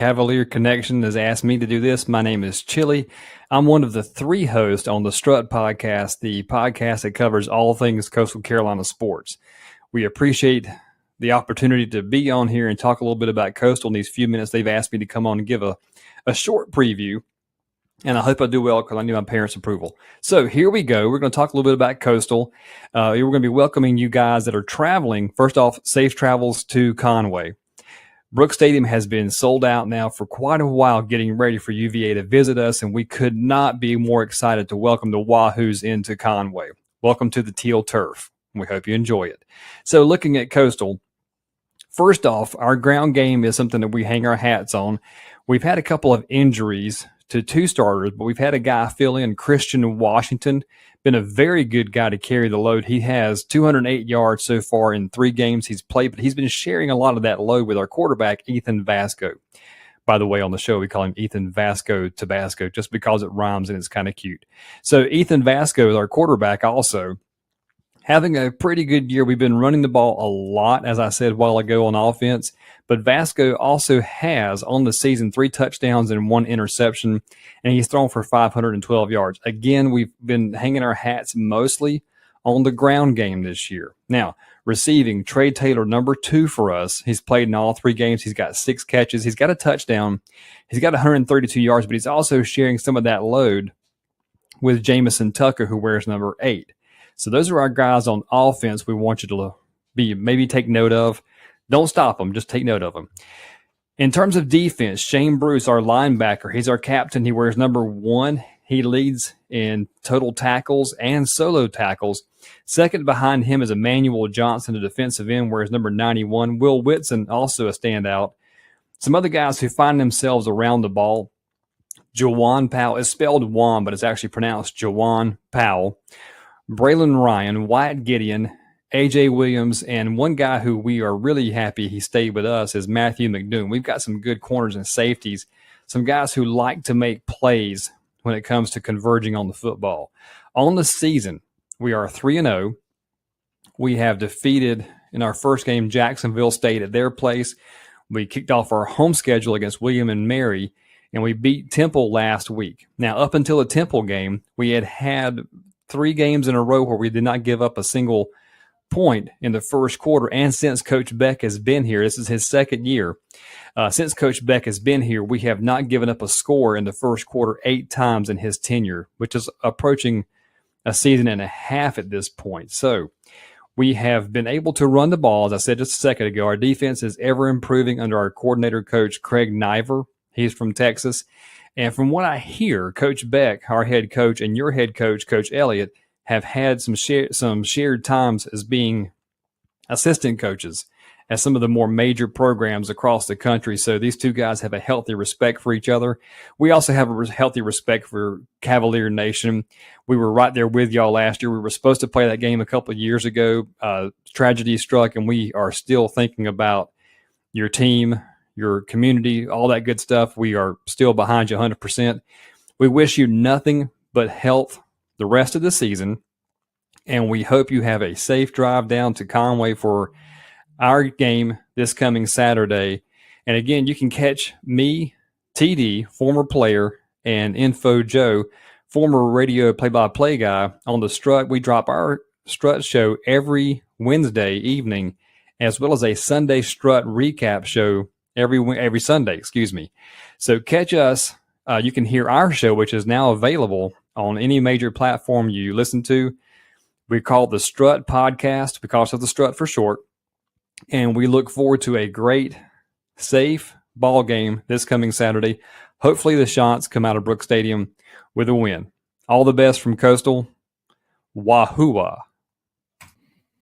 Cavalier Connection has asked me to do this. My name is Chili. I'm one of the 3 hosts on the Strut podcast, the podcast that covers all things Coastal Carolina sports. We appreciate the opportunity to be on here and talk a little bit about Coastal in these few minutes they've asked me to come on and give a short preview. And I hope I do well because I need my parents' approval. So here we go. We're going to talk a little bit about Coastal. We're going to be welcoming you guys that are traveling. First off, safe travels to Conway. Brooks Stadium has been sold out now for quite a while, getting ready for UVA to visit us, and we could not be more excited to welcome the Wahoos into Conway. Welcome to the Teal Turf. We hope you enjoy it. So looking at Coastal, first off, our ground game is something that we hang our hats on. We've had a couple of injuries to 2 starters, but we've had a guy fill in, Christian Washington, been a very good guy to carry the load. He has 208 yards so far in 3 games he's played, but he's been sharing a lot of that load with our quarterback, Ethan Vasco. By the way, on the show, we call him Ethan Vasco Tabasco just because it rhymes and it's kind of cute. So Ethan Vasco is our quarterback also. Having a pretty good year. We've been running the ball a lot, as I said a while ago, on offense. But Vasco also has, on the season, 3 touchdowns and 1 interception, and he's thrown for 512 yards. Again, we've been hanging our hats mostly on the ground game this year. Now, receiving, Trey Taylor, number 2 for us. He's played in all 3 games. He's got 6 catches. He's got a touchdown. He's got 132 yards, but he's also sharing some of that load with Jamison Tucker, who wears number 8. So those are our guys on offense we want you to maybe take note of. Don't stop them. Just take note of them. In terms of defense, Shane Bruce, our linebacker, he's our captain. He wears number 1. He leads in total tackles and solo tackles. Second behind him is Emmanuel Johnson, a defensive end, wears number 91. Will Whitson, also a standout. Some other guys who find themselves around the ball. Jawan Powell. It's spelled Juan, but it's actually pronounced Jawan Powell. Braylon Ryan, Wyatt Gideon, A.J. Williams, and one guy who we are really happy he stayed with us is Matthew McDoom. We've got some good corners and safeties, some guys who like to make plays when it comes to converging on the football. On the season, we are 3-0. We have defeated, in our first game, Jacksonville State at their place. We kicked off our home schedule against William and Mary, and we beat Temple last week. Now, up until the Temple game, we had 3 games in a row where we did not give up a single point in the first quarter. And since Coach Beck has been here, this is his 2nd year. Since Coach Beck has been here, we have not given up a score in the first quarter 8 times in his tenure, which is approaching a season and a half at this point. So we have been able to run the ball. As I said just a second ago, our defense is ever improving under our coordinator, Coach Craig Niver. He's from Texas. And from what I hear, Coach Beck, our head coach, and your head coach, Coach Elliott, have had some shared times as being assistant coaches at some of the more major programs across the country. So these 2 guys have a healthy respect for each other. We also have a healthy respect for Cavalier Nation. We were right there with y'all last year. We were supposed to play that game a couple of years ago. Tragedy struck, and we are still thinking about your team, your community, all that good stuff. We are still behind you 100%. We wish you nothing but health the rest of the season, and we hope you have a safe drive down to Conway for our game this coming Saturday. And again, you can catch me, TD, former player, and Info Joe, former radio play-by-play guy, on the Strut. We drop our Strut show every Wednesday evening, as well as a Sunday Strut recap show every Sunday, So catch us. You can hear our show, which is now available on any major platform you listen to. We call it the Strut Podcast because of the Strut for short. And we look forward to a great, safe ball game this coming Saturday. Hopefully the Shots come out of Brooks Stadium with a win. All the best from Coastal. Wahoo!